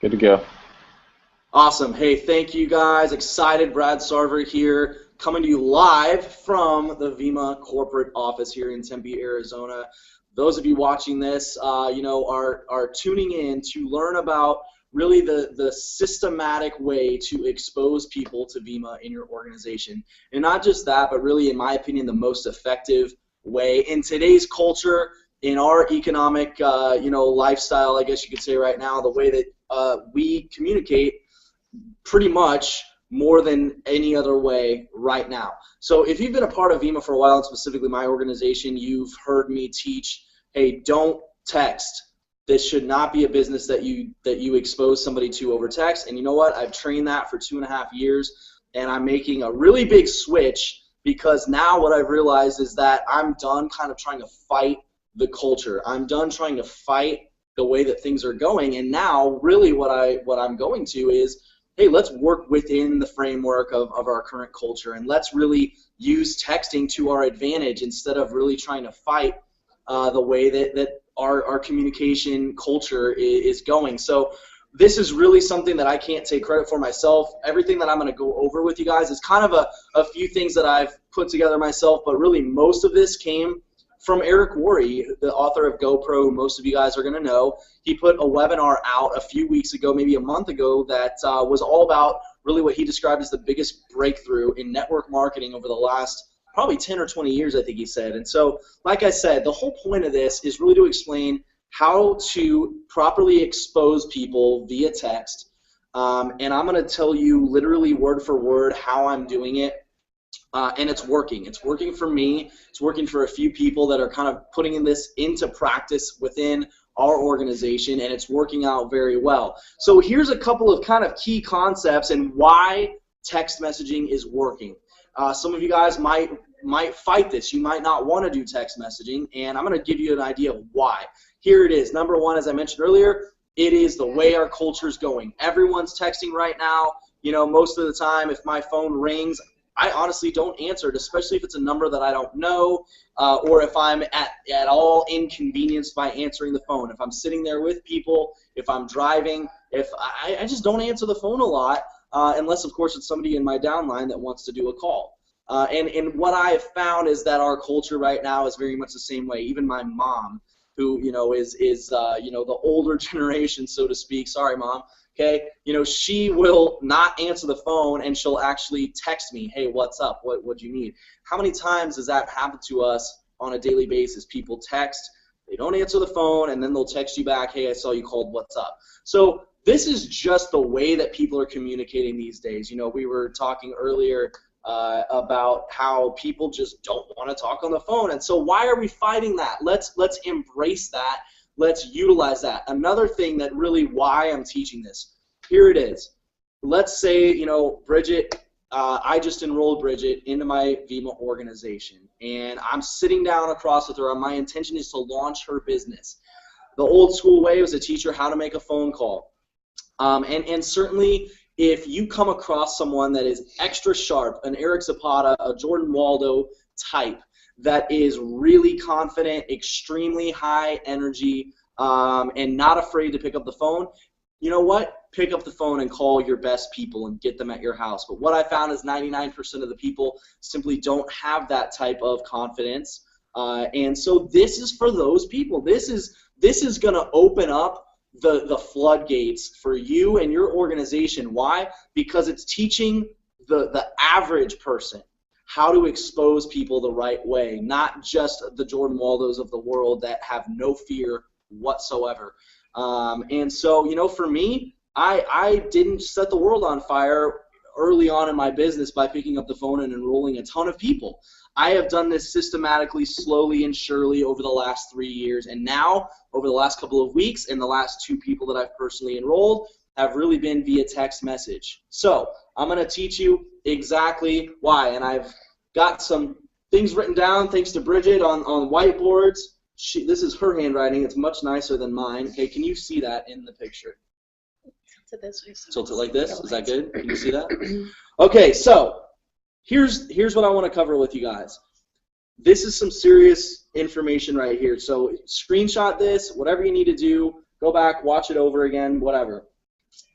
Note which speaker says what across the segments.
Speaker 1: Good to go.
Speaker 2: Awesome. Hey, thank you guys. Excited. Brad Sarver here, coming to you live from the Vima corporate office here in Tempe, Arizona. Those of you watching this, are tuning in to learn about really the systematic way to expose people to Vima in your organization. And not just that, but really, in my opinion, the most effective way in today's culture, in our economic, lifestyle, I guess you could say right now, the way that we communicate pretty much more than any other way right now. So if you've been a part of Vima for a while, and specifically my organization, you've heard me teach, hey, don't text. This should not be a business that you expose somebody to over text. And you know what? I've trained that for 2.5 years, and I'm making a really big switch because now what I've realized is that I'm done kind of trying to fight the culture. I'm done trying to fight the way that things are going, and now really what I'm going to is, hey, let's work within the framework of our current culture, and let's really use texting to our advantage instead of really trying to fight the way that our communication culture is going. So this is really something that I can't take credit for myself. Everything that I'm going to go over with you guys is kind of a few things that I've put together myself, but really most of this came from Eric Worre, the author of GoPro, who most of you guys are going to know. He put a webinar out a few weeks ago, maybe a month ago, that was all about really what he described as the biggest breakthrough in network marketing over the last probably 10 or 20 years, I think he said. And so, like I said, the whole point of this is really to explain how to properly expose people via text. And I'm going to tell you literally word for word how I'm doing it. And it's working. It's working for me. It's working for a few people that are kind of putting this into practice within our organization, and it's working out very well. So here's a couple of kind of key concepts and why text messaging is working. Some of you guys might fight this. You might not want to do text messaging, and I'm going to give you an idea of why. Here it is. Number one, as I mentioned earlier, it is the way our culture is going. Everyone's texting right now. You know, most of the time, if my phone rings, I honestly don't answer it, especially if it's a number that I don't know, or if I'm at all inconvenienced by answering the phone. If I'm sitting there with people, if I'm driving, if I just don't answer the phone a lot, unless, of course, it's somebody in my downline that wants to do a call. And what I have found is that our culture right now is very much the same way. Even my mom, who is the older generation, so to speak. Sorry, Mom. Okay, she will not answer the phone, and she'll actually text me, hey, what's up? What do you need? How many times does that happen to us on a daily basis? People text, they don't answer the phone, and then they'll text you back, hey, I saw you called, what's up? So this is just the way that people are communicating these days. We were talking earlier about how people just don't want to talk on the phone, and so why are we fighting that? Let's embrace that. Let's utilize that. Another thing that really why I'm teaching this, here it is. Let's say, Bridget, I just enrolled Bridget into my Vima organization, and I'm sitting down across with her, and my intention is to launch her business. The old school way was to teach her how to make a phone call. And certainly, if you come across someone that is extra sharp, an Eric Zapata, a Jordan Waldo type, that is really confident, extremely high energy, and not afraid to pick up the phone, you know what? Pick up the phone and call your best people and get them at your house. But what I found is 99% of the people simply don't have that type of confidence. And so this is for those people. This is going to open up the floodgates for you and your organization. Why? Because it's teaching the average person how to expose people the right way, not just the Jordan Waldos of the world that have no fear whatsoever. And so, for me, I didn't set the world on fire early on in my business by picking up the phone and enrolling a ton of people. I have done this systematically, slowly and surely over the last 3 years, and now, over the last couple of weeks, and the last 2 people that I've personally enrolled have really been via text message. So I'm going to teach you exactly why, and I've got some things written down thanks to Bridget on whiteboards. This is her handwriting. It's much nicer than mine. Okay, can you see that in the picture?
Speaker 3: Tilt it this way.
Speaker 2: Tilt it like this? Is that good? Can you see that? Okay, so here's what I want to cover with you guys. This is some serious information right here. So screenshot this, whatever you need to do, go back, watch it over again, whatever.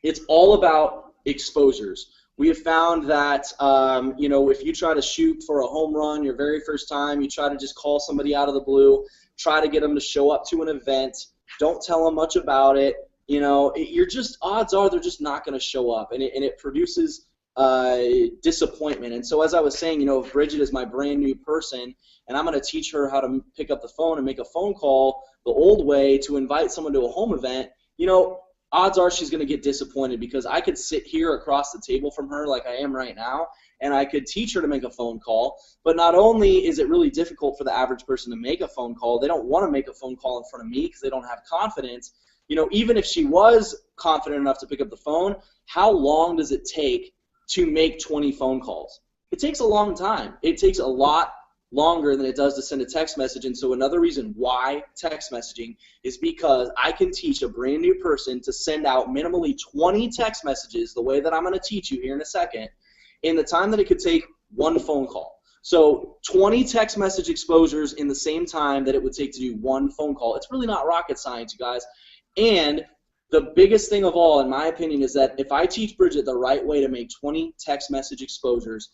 Speaker 2: it's all about exposures. We have found that, if you try to shoot for a home run your very first time, you try to just call somebody out of the blue, try to get them to show up to an event, don't tell them much about it, odds are they're just not going to show up, and it produces disappointment. And so as I was saying, if Bridget is my brand new person and I'm going to teach her how to pick up the phone and make a phone call the old way to invite someone to a home event, odds are she's going to get disappointed, because I could sit here across the table from her like I am right now, and I could teach her to make a phone call. But not only is it really difficult for the average person to make a phone call, they don't want to make a phone call in front of me because they don't have confidence. Even if she was confident enough to pick up the phone, how long does it take to make 20 phone calls? It takes a long time. It takes a lot longer than it does to send a text message. And so another reason why text messaging is because I can teach a brand new person to send out minimally 20 text messages, the way that I'm going to teach you here in a second, in the time that it could take one phone call. So 20 text message exposures in the same time that it would take to do one phone call. It's really not rocket science, you guys. And the biggest thing of all, in my opinion, is that if I teach Bridget the right way to make 20 text message exposures,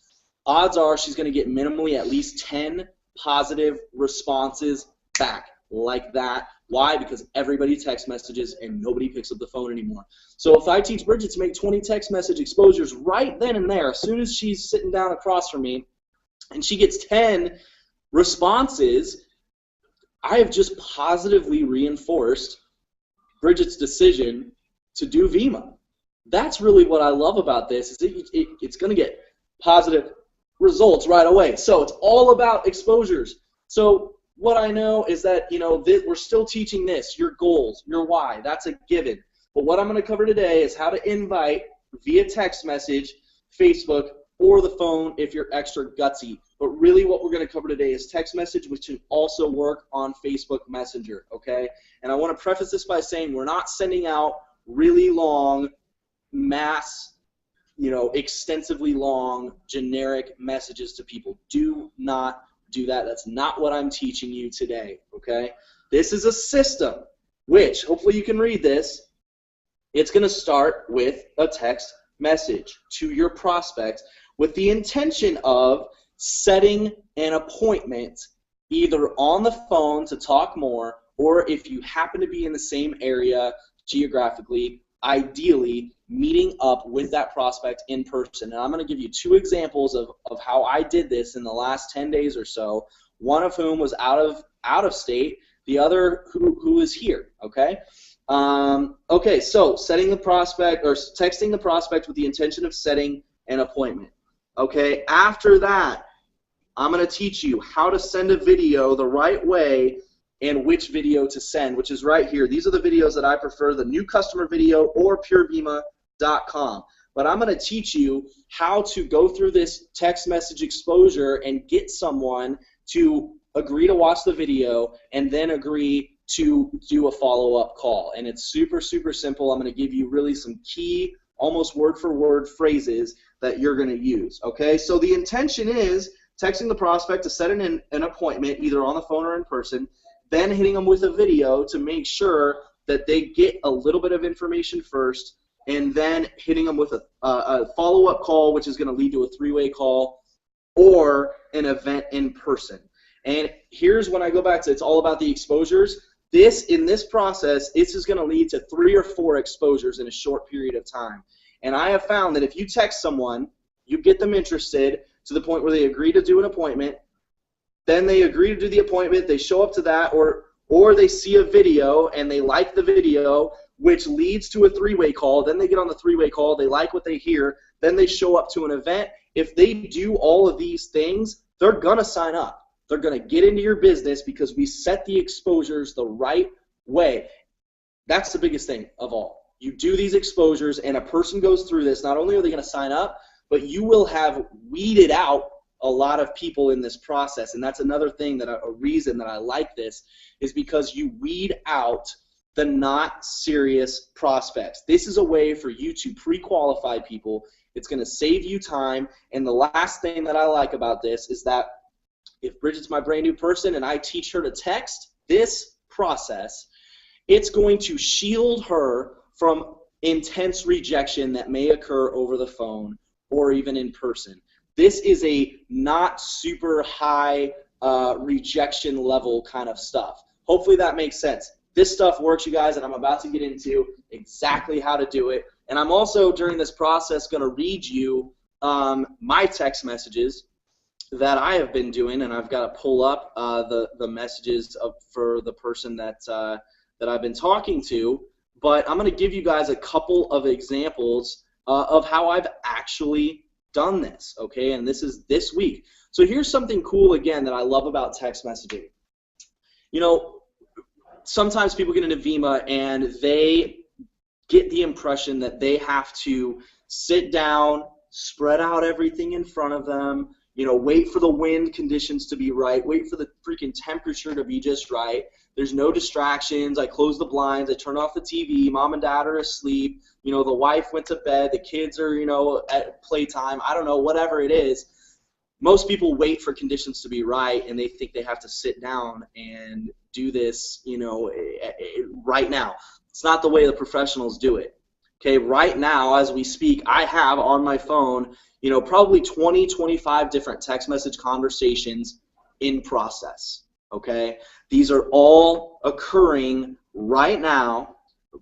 Speaker 2: odds are she's going to get minimally at least 10 positive responses back like that. Why? Because everybody text messages and nobody picks up the phone anymore. So if I teach Bridget to make 20 text message exposures right then and there, as soon as she's sitting down across from me, and she gets 10 responses, I have just positively reinforced Bridget's decision to do VIMA. That's really what I love about this, is it's going to get positive results right away. So it's all about exposures. So what I know is that, we're still teaching this, your goals, your why. That's a given. But what I'm going to cover today is how to invite via text message, Facebook, or the phone if you're extra gutsy. But really what we're going to cover today is text message, which can also work on Facebook Messenger, okay? And I want to preface this by saying we're not sending out really long, extensively long, generic messages to people. Do not do that. That's not what I'm teaching you today, okay? This is a system, which, hopefully you can read this, it's going to start with a text message to your prospect with the intention of setting an appointment either on the phone to talk more, or if you happen to be in the same area geographically, ideally meeting up with that prospect in person. And I'm going to give you two examples of how I did this in the last 10 days or so, one of whom was out of state, the other who is here, okay? Okay, so setting the prospect, or texting the prospect with the intention of setting an appointment. Okay, after that, I'm going to teach you how to send a video the right way and which video to send, which is right here. These are the videos that I prefer, the new customer video or purevima.com. But I'm going to teach you how to go through this text message exposure and get someone to agree to watch the video and then agree to do a follow-up call. And it's super, super simple. I'm going to give you really some key, almost word-for-word phrases that you're going to use. Okay, so the intention is texting the prospect to set an appointment either on the phone or in person, then hitting them with a video to make sure that they get a little bit of information first, and then hitting them with a follow-up call, which is going to lead to a three-way call or an event in person. And here's when I go back to it's all about the exposures. In this process, this is going to lead to 3 or 4 exposures in a short period of time. And I have found that if you text someone, you get them interested to the point where they agree to do an appointment, then they agree to do the appointment, they show up to that, or they see a video and they like the video, which leads to a 3-way call. Then they get on the 3-way call, they like what they hear, then they show up to an event. If they do all of these things, they're going to sign up. They're going to get into your business because we set the exposures the right way. That's the biggest thing of all. You do these exposures and a person goes through this, not only are they going to sign up, but you will have weeded out a lot of people in this process. And that's another thing, a reason that I like this, is because you weed out the not serious prospects. This is a way for you to pre-qualify people. It's going to save you time. And the last thing that I like about this is that if Bridget's my brand new person and I teach her to text this process, it's going to shield her from intense rejection that may occur over the phone or even in person. This is a not super high rejection level kind of stuff. Hopefully that makes sense. This stuff works, you guys, and I'm about to get into exactly how to do it. And I'm also, during this process, going to read you my text messages that I have been doing, and I've got to pull up the messages for the person that I've been talking to. But I'm going to give you guys a couple of examples of how I've actually done this, okay? And this is this week. So here's something cool, again, that I love about text messaging. You know, sometimes people get into Vima and they get the impression that they have to sit down, spread out everything in front of them, you know, wait for the wind conditions to be right, wait for the freaking temperature to be just right. There's no distractions. I close the blinds. I turn off the TV. Mom and dad are asleep. You know, the wife went to bed. The kids are, you know, at playtime. I don't know, whatever it is. Most people wait for conditions to be right, and they think they have to sit down and do this, you know, right now. It's not the way the professionals do it. Okay, right now, as we speak, I have on my phone, you know, probably 20, 25 different text message conversations in process. Okay, these are all occurring right now,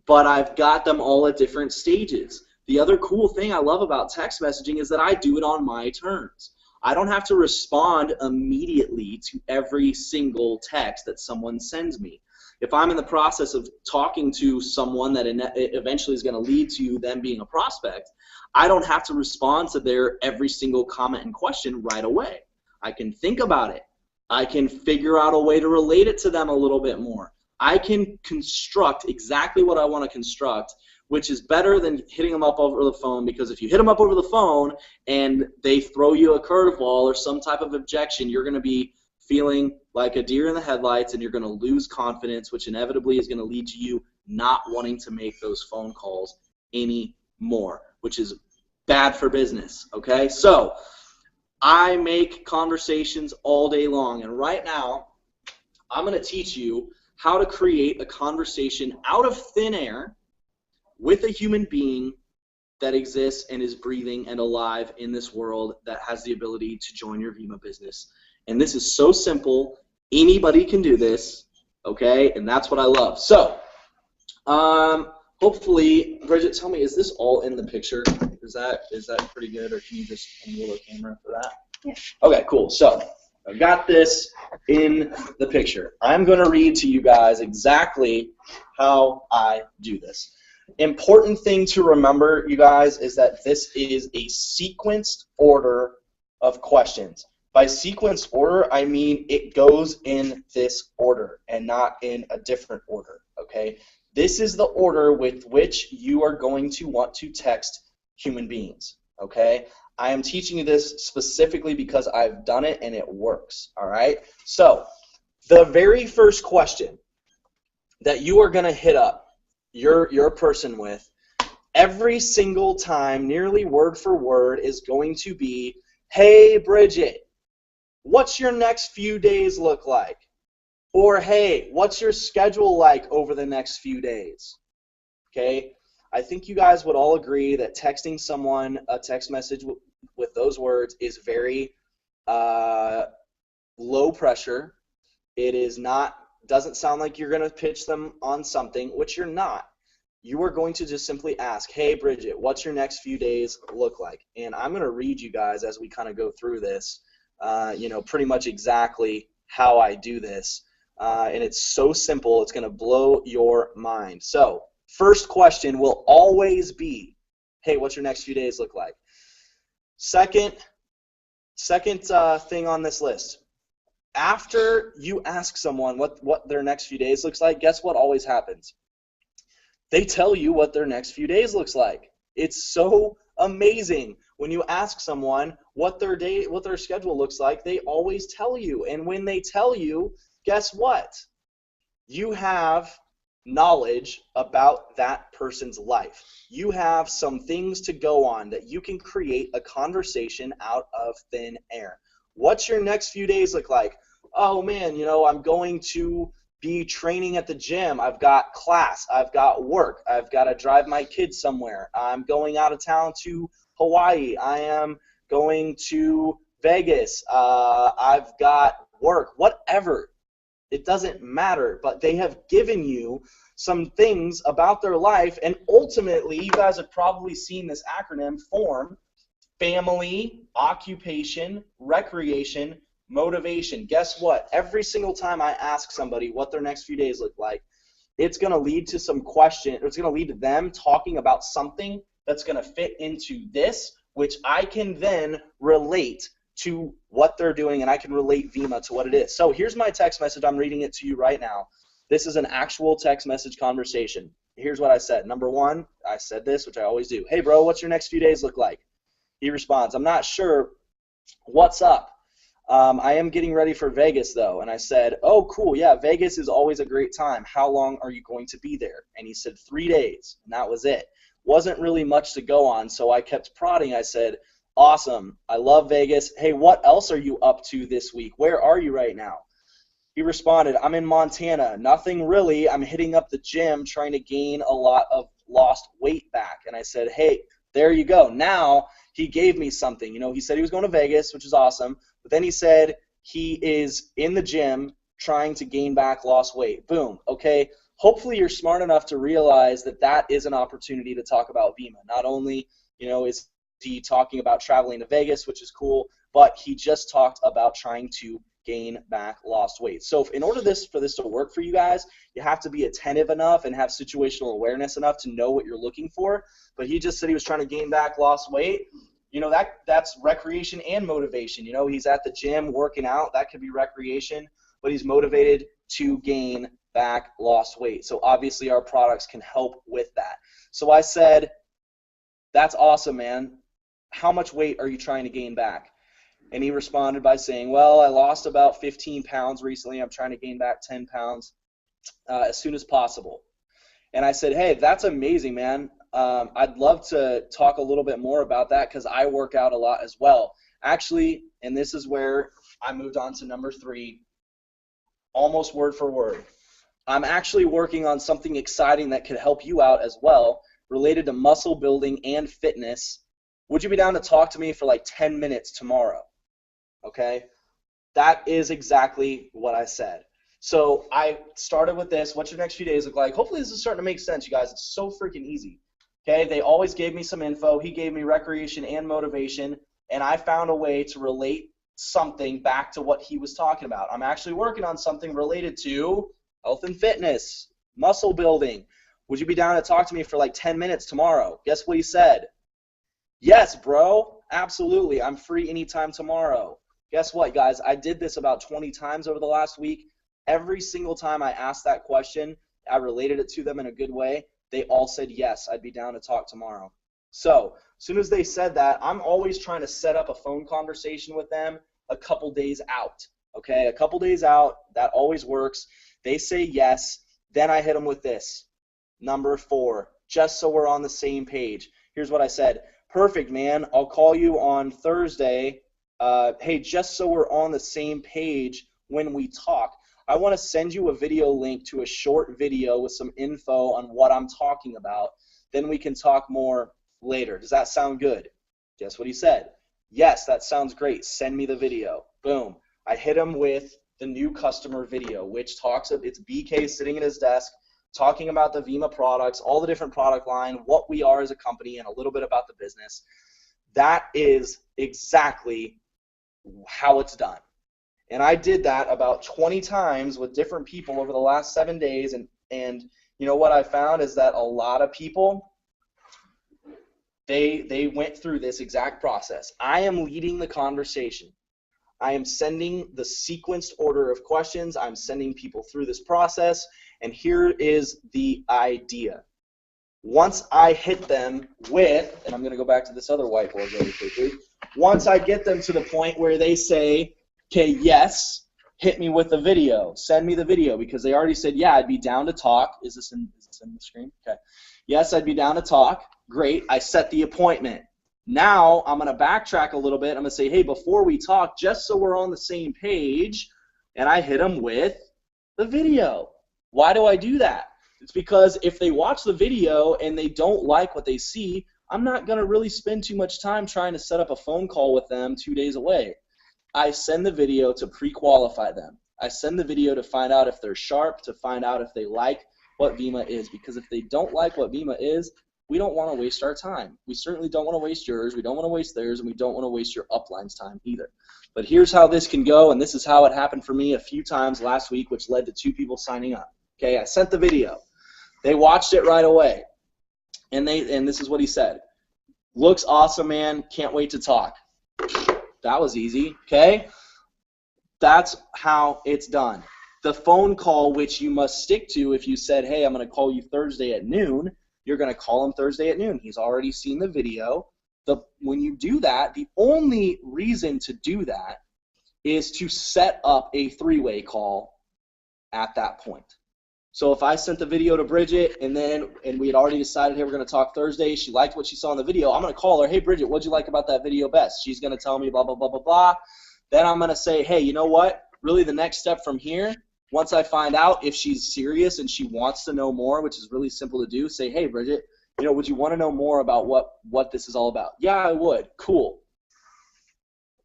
Speaker 2: but I've got them all at different stages. The other cool thing I love about text messaging is that I do it on my terms. I don't have to respond immediately to every single text that someone sends me. If I'm in the process of talking to someone that eventually is going to lead to them being a prospect, I don't have to respond to their every single comment and question right away. I can think about it. I can figure out a way to relate it to them a little bit more. I can construct exactly what I want to construct, which is better than hitting them up over the phone, because if you hit them up over the phone and they throw you a curveball or some type of objection, you're going to be feeling like a deer in the headlights, and you're going to lose confidence, which inevitably is going to lead to you not wanting to make those phone calls anymore, which is bad for business, okay? So I make conversations all day long, and right now I'm going to teach you how to create a conversation out of thin air with a human being that exists and is breathing and alive in this world, that has the ability to join your Vima business. And this is so simple. Anybody can do this, okay? And that's what I love. So hopefully, Bridget, tell me, is this all in the picture? Is that pretty good, or can you just angle the camera for that?
Speaker 3: Yeah.
Speaker 2: Okay, cool. So I've got this in the picture. I'm going to read to you guys exactly how I do this. Important thing to remember, you guys, is that this is a sequenced order of questions. By sequenced order, I mean it goes in this order and not in a different order, okay? This is the order with which you are going to want to text human beings, okay? I am teaching you this specifically because I've done it and it works, all right? So the very first question that you are going to hit up your person with every single time, nearly word for word, is going to be, hey, Bridget, what's your next few days look like? Or, hey, what's your schedule like over the next few days? Okay? I think you guys would all agree that texting someone a text message with those words is very low pressure. It is not, doesn't sound like you're going to pitch them on something, which you're not. You are going to just simply ask, hey, Bridget, what's your next few days look like? And I'm going to read you guys as we kind of go through this, you know, pretty much exactly how I do this. And it's so simple, it's going to blow your mind. So first question will always be, hey, what's your next few days look like? Second thing on this list, after you ask someone what their next few days looks like, guess what always happens? They tell you what their next few days looks like. It's so amazing. When you ask someone what their schedule looks like, they always tell you. And when they tell you, guess what? You have knowledge about that person's life. You have some things to go on that you can create a conversation out of thin air. What's your next few days look like? Oh man, you know, I'm going to be training at the gym. I've got class. I've got work. I've got to drive my kids somewhere. I'm going out of town to Hawaii. I am going to Vegas. I've got work. Whatever. It doesn't matter. But they have given you some things about their life, and ultimately, you guys have probably seen this acronym form: family, occupation, recreation, motivation. Guess what? Every single time I ask somebody what their next few days look like, it's going to lead to some question, or it's going to lead to them talking about something that's going to fit into this, which I can then relate to what they're doing, and I can relate Vima to what it is. So here's my text message. I'm reading it to you right now. This is an actual text message conversation. Here's what I said. Number one, I said this, which I always do. Hey, bro, what's your next few days look like? He responds, I'm not sure. What's up? I am getting ready for Vegas, though. And I said, oh, cool. Yeah, Vegas is always a great time. How long are you going to be there? And he said 3 days, and that was it. Wasn't really much to go on, so I kept prodding. I said, awesome. I love Vegas. Hey, what else are you up to this week? Where are you right now? He responded, I'm in Montana. Nothing really. I'm hitting up the gym trying to gain a lot of lost weight back. And I said, hey, there you go. Now he gave me something. You know, he said he was going to Vegas, which is awesome. But then he said he is in the gym trying to gain back lost weight. Boom. Okay. Hopefully you're smart enough to realize that that is an opportunity to talk about Vima. Not only, you know, is he talking about traveling to Vegas, which is cool, but he just talked about trying to gain back lost weight. So in order for this to work for you guys, you have to be attentive enough and have situational awareness enough to know what you're looking for. But he just said he was trying to gain back lost weight. You know, that's recreation and motivation. You know, he's at the gym working out. That could be recreation, but he's motivated to gain back lost weight. So obviously our products can help with that. So I said, that's awesome, man. How much weight are you trying to gain back? And he responded by saying, well, I lost about 15 pounds recently. I'm trying to gain back 10 pounds as soon as possible. And I said, hey, that's amazing, man. I'd love to talk a little bit more about that because I work out a lot as well. Actually, and this is where I moved on to number 3, almost word for word. I'm actually working on something exciting that could help you out as well, related to muscle building and fitness. Would you be down to talk to me for like 10 minutes tomorrow? Okay, that is exactly what I said. So I started with this. What's your next few days look like? Hopefully this is starting to make sense, you guys. It's so freaking easy. Okay, they always gave me some info. He gave me recreation and motivation, and I found a way to relate something back to what he was talking about. I'm actually working on something related to health and fitness, muscle building. Would you be down to talk to me for like 10 minutes tomorrow? Guess what he said? Yes, bro. Absolutely. I'm free anytime tomorrow. Guess what, guys? I did this about 20 times over the last week. Every single time I asked that question, I related it to them in a good way. They all said, yes, I'd be down to talk tomorrow. So as soon as they said that, I'm always trying to set up a phone conversation with them a couple days out. Okay, a couple days out. That always works. They say yes. Then I hit them with this. Number 4, just so we're on the same page. Here's what I said. Perfect, man. I'll call you on Thursday. Hey, just so we're on the same page when we talk, I want to send you a video link to a short video with some info on what I'm talking about. Then we can talk more later. Does that sound good? Guess what he said? Yes, that sounds great. Send me the video. Boom. I hit him with the new customer video, which talks of it's BK sitting at his desk talking about the Vima products, all the different product line, what we are as a company, and a little bit about the business. That is exactly how it's done. And I did that about 20 times with different people over the last 7 days, and you know what I found is that a lot of people, they went through this exact process. I am leading the conversation. I am sending the sequenced order of questions. I'm sending people through this process, and here is the idea. Once I hit them with, and I'm going to go back to this other whiteboard really quickly, once I get them to the point where they say, okay, yes, hit me with the video, send me the video, because they already said, yeah, I'd be down to talk. Is this in the screen? Okay. Yes, I'd be down to talk. Great. I set the appointment. Now I'm going to backtrack a little bit. I'm going to say, hey, before we talk, just so we're on the same page, and I hit them with the video. Why do I do that? It's because if they watch the video and they don't like what they see, I'm not going to really spend too much time trying to set up a phone call with them 2 days away. I send the video to pre-qualify them. I send the video to find out if they're sharp, to find out if they like what Vima is. Because if they don't like what Vima is, we don't want to waste our time. We certainly don't want to waste yours. We don't want to waste theirs, and we don't want to waste your upline's time either. But here's how this can go, and this is how it happened for me a few times last week, which led to 2 people signing up. Okay, I sent the video. They watched it right away, and this is what he said. Looks awesome, man. Can't wait to talk. That was easy, okay? That's how it's done. The phone call, which you must stick to if you said, hey, I'm going to call you Thursday at noon, you're going to call him Thursday at noon. He's already seen the video. When you do that, the only reason to do that is to set up a 3-way call at that point. So if I sent the video to Bridget and we had already decided, hey, we're going to talk Thursday, she liked what she saw in the video, I'm going to call her, hey, Bridget, what'd you like about that video best? She's going to tell me blah, blah, blah, blah, blah. Then I'm going to say, hey, you know what? Really the next step from here, once I find out if she's serious and she wants to know more, which is really simple to do, say, hey, Bridget, would you want to know more about what this is all about? Yeah, I would. Cool.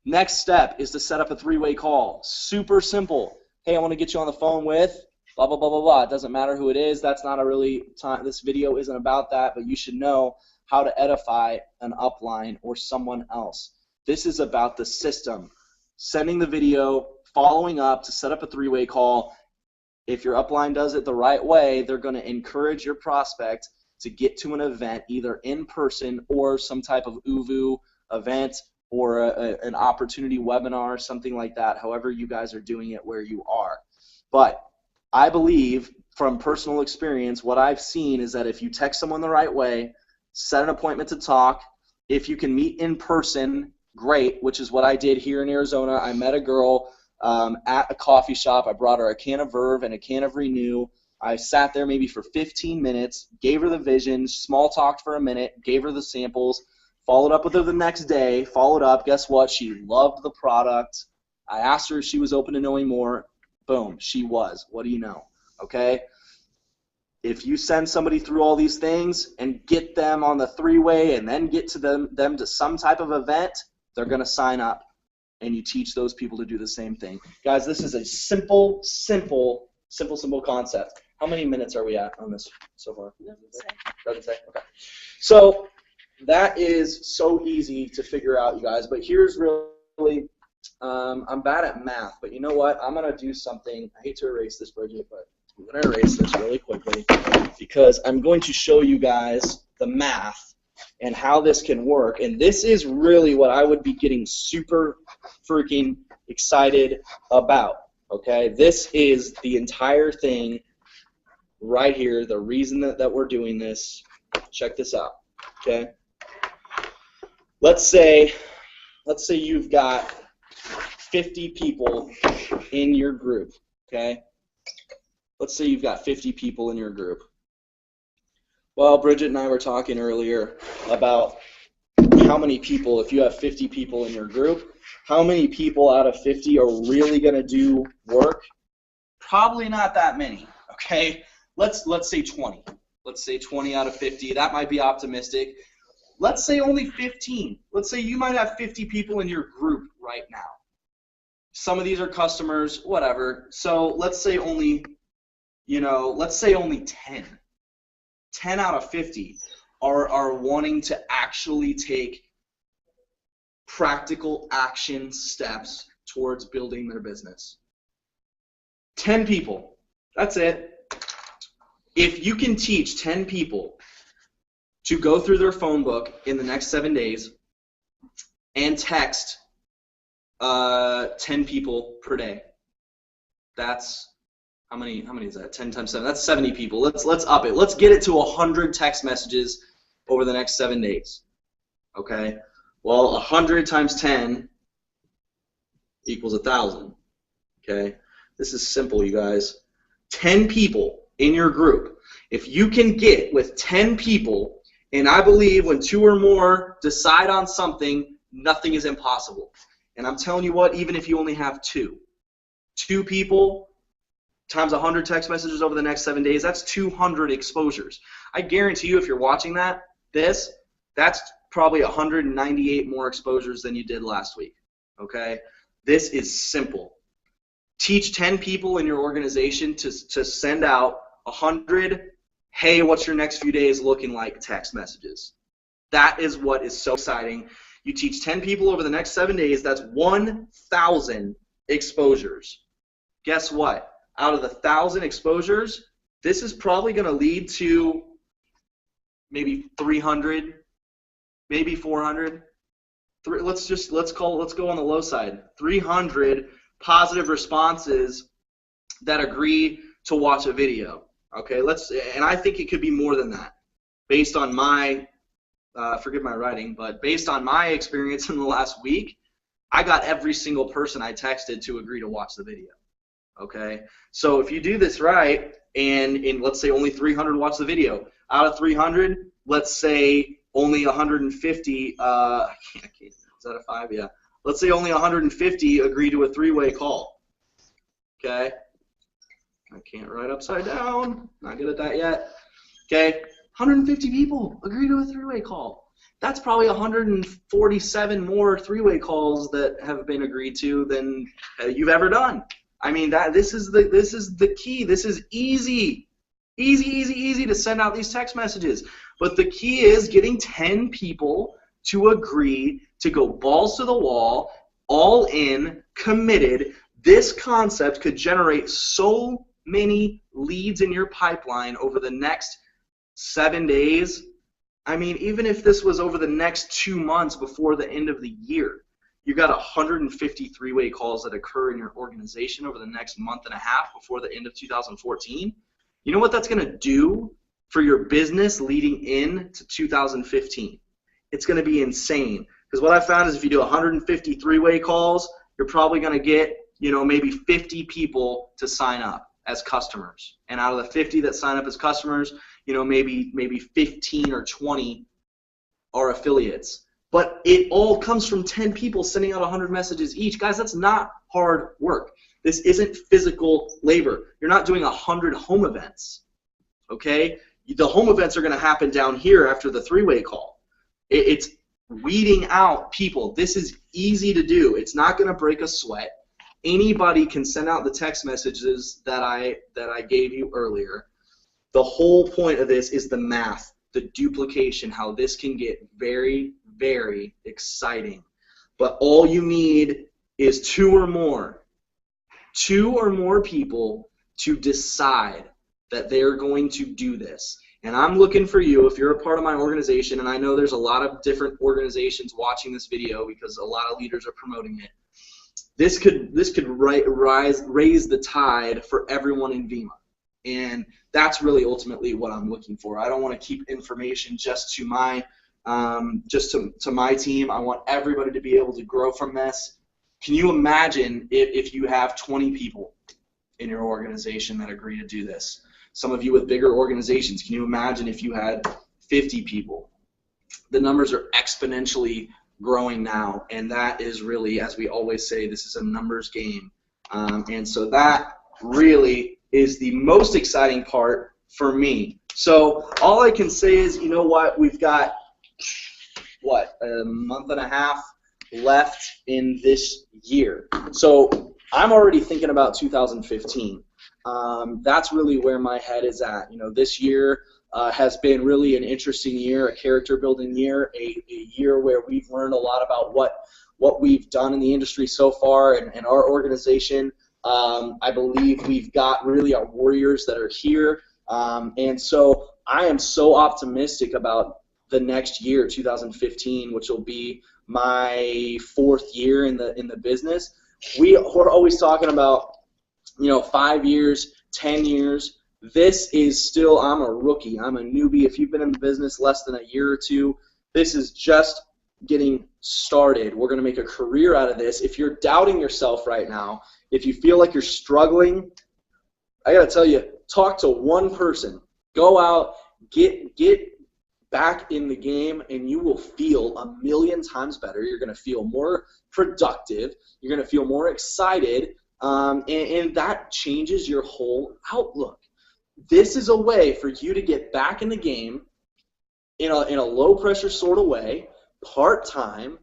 Speaker 2: Next step is to set up a 3-way call. Super simple. Hey, I want to get you on the phone with blah, blah, blah, blah, blah. It doesn't matter who it is. That's not a really time. This video isn't about that, but you should know how to edify an upline or someone else. This is about the system. Sending the video, following up to set up a 3-way call. If your upline does it the right way, they're going to encourage your prospect to get to an event either in person or some type of UVU event or an opportunity webinar, something like that, however you guys are doing it where you are. But I believe from personal experience, what I've seen is that if you text someone the right way, set an appointment to talk, if you can meet in person, great, which is what I did here in Arizona. I met a girl at a coffee shop. I brought her a can of Verve and a can of Renew. I sat there maybe for 15 minutes, gave her the vision, small talked for a minute, gave her the samples, followed up with her the next day, followed up. Guess what? She loved the product. I asked her if she was open to knowing more. Boom, she was. What do you know? Okay? If you send somebody through all these things and get them on the 3-way and then get to them to some type of event, they're going to sign up, and you teach those people to do the same thing. Guys, this is a simple concept. How many minutes are we at on this so far? Doesn't say. Okay. So that is so easy to figure out, you guys, but here's really I'm bad at math, but you know what? I'm going to do something. I hate to erase this, Bridget, but I'm going to erase this really quickly because I'm going to show you guys the math and how this can work. And this is really what I would be getting super freaking excited about. Okay? This is the entire thing right here, the reason that we're doing this. Check this out. Okay? Let's say you've got 50 people in your group, okay? Let's say you've got 50 people in your group. Well, Bridget and I were talking earlier about how many people, if you have 50 people in your group, how many people out of 50 are really going to do work? Probably not that many, okay? Let's say 20. Let's say 20 out of 50. That might be optimistic. Let's say only 15. Let's say you might have 50 people in your group right now. Some of these are customers, whatever. So let's say only, let's say only 10. 10 out of 50 are wanting to actually take practical action steps towards building their business. 10 people. That's it. If you can teach 10 people to go through their phone book in the next 7 days and text 10 people per day, that's how many is that? 10 times 7. That's 70 people. Let's up it. Let's get it to 100 text messages over the next 7 days. Okay? Well, 100 times 10 equals 1,000. Okay? This is simple, you guys. 10 people in your group. If you can get with 10 people, and I believe when 2 or more decide on something, nothing is impossible. And I'm telling you what, even if you only have 2 people, times 100 text messages over the next 7 days, that's 200 exposures. I guarantee you if you're watching that's probably 198 more exposures than you did last week, okay? This is simple. Teach 10 people in your organization to send out 100, hey, what's your next few days looking like text messages. That is what is so exciting. You teach 10 people over the next 7 days, that's 1,000 exposures. Guess what? Out of the 1,000 exposures, this is probably going to lead to maybe 300, maybe 400. Let's go on the low side. 300 positive responses that agree to watch a video. Okay, and I think it could be more than that, based on my forgive my writing, but based on my experience in the last week, I got every single person I texted to agree to watch the video. Okay, so if you do this right, and let's say only 300 watch the video, out of 300, let's say only 150. Is that a 5? Yeah. Let's say only 150 agree to a 3-way call. Okay. I can't write upside down. Not good at that yet. Okay. 150 people agree to a 3-way call. That's probably 147 more 3-way calls that have been agreed to than you've ever done. I mean, this is the key. This is easy to send out these text messages. But the key is getting 10 people to agree to go balls to the wall, all in, committed. This concept could generate so many leads in your pipeline over the next 7 days. I mean, even if this was over the next 2 months before the end of the year, you got 150 3-way calls that occur in your organization over the next month and a half before the end of 2014. You know what that's going to do for your business leading into 2015? It's going to be insane. Because what I found is if you do 150 3-way calls, you're probably going to get, maybe 50 people to sign up as customers. And out of the 50 that sign up as customers, maybe 15 or 20 are affiliates. But it all comes from 10 people sending out 100 messages each. Guys, that's not hard work. This isn't physical labor. You're not doing 100 home events, okay? The home events are going to happen down here after the 3-way call. It's weeding out people. This is easy to do. It's not going to break a sweat. Anybody can send out the text messages that I gave you earlier. The whole point of this is the math, the duplication, how this can get very, very exciting. But all you need is 2 or more people to decide that they're going to do this. And I'm looking for you, if you're a part of my organization, and I know there's a lot of different organizations watching this video because a lot of leaders are promoting it. This could raise the tide for everyone in VIMA. And that's really ultimately what I'm looking for. I don't want to keep information just to my to my team. I want everybody to be able to grow from this. Can you imagine if you have 20 people in your organization that agree to do this? Some of you with bigger organizations, can you imagine if you had 50 people? The numbers are exponentially growing now, and that is really, as we always say, this is a numbers game. And so that really is the most exciting part for me. So all I can say is, you know what, we've got, a month and a half left in this year. So I'm already thinking about 2015. That's really where my head is at. This year has been really an interesting year, a character-building year, a year where we've learned a lot about what we've done in the industry so far and our organization. I believe we've got really our warriors that are here, and so I am so optimistic about the next year, 2015, which will be my 4th year in the business. We're always talking about 5 years, 10 years. This is still, I'm a rookie. I'm a newbie. If you've been in the business less than a year or two, this is just getting started. We're going to make a career out of this. If you're doubting yourself right now, if you feel like you're struggling, I got to tell you, talk to one person. Go out, get back in the game, and you will feel a million times better. You're going to feel more productive. You're going to feel more excited. and that changes your whole outlook. This is a way for you to get back in the game in a low-pressure sort of way, part-time,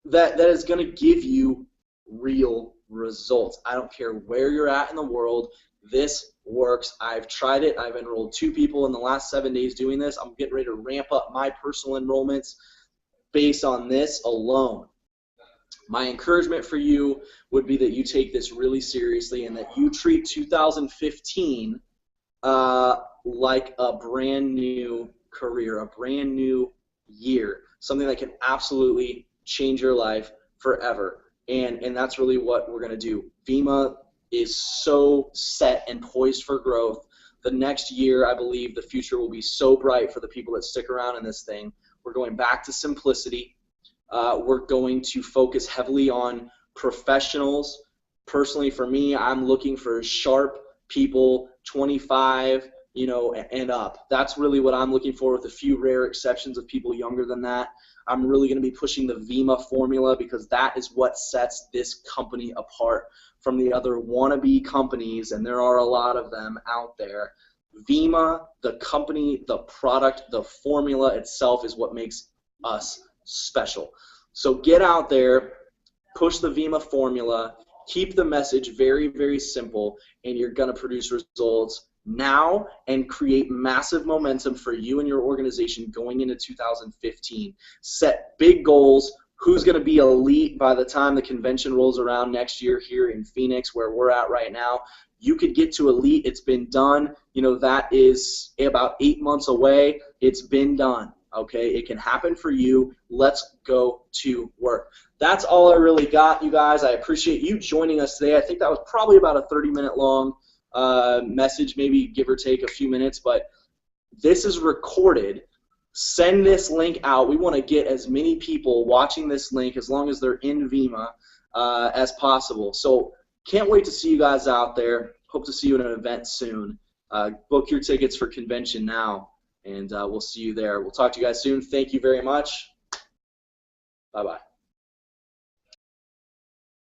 Speaker 2: that is going to give you real results. I don't care where you're at in the world. This works. I've tried it. I've enrolled 2 people in the last 7 days doing this. I'm getting ready to ramp up my personal enrollments based on this alone. My encouragement for you would be that you take this really seriously and that you treat 2015 like a brand new career, a brand new year, something that can absolutely change your life forever. And that's really what we're going to do. VIMA is so set and poised for growth. The next year, I believe the future will be so bright for the people that stick around in this thing. We're going back to simplicity. We're going to focus heavily on professionals. Personally, for me, I'm looking for sharp people, 25, and up. That's really what I'm looking for, with a few rare exceptions of people younger than that. I'm really going to be pushing the VIMA formula because that is what sets this company apart from the other wannabe companies, and there are a lot of them out there. VIMA, the company, the product, the formula itself is what makes us special. So get out there, push the VIMA formula, keep the message very, very simple, and you're going to produce results now and create massive momentum for you and your organization going into 2015. Set big goals. Who's going to be elite by the time the convention rolls around next year here in Phoenix, where we're at right now? You could get to elite. It's been done. That is about 8 months away. It's been done. Okay, it can happen for you. Let's go to work. That's all I really got, you guys. I appreciate you joining us today. I think that was probably about a 30-minute long message, maybe give or take a few minutes, but this is recorded. Send this link out. We want to get as many people watching this link, as long as they're in VIMA, as possible. So can't wait to see you guys out there. Hope to see you at an event soon. Book your tickets for convention now, and we'll see you there. We'll talk to you guys soon. Thank you very much. Bye-bye.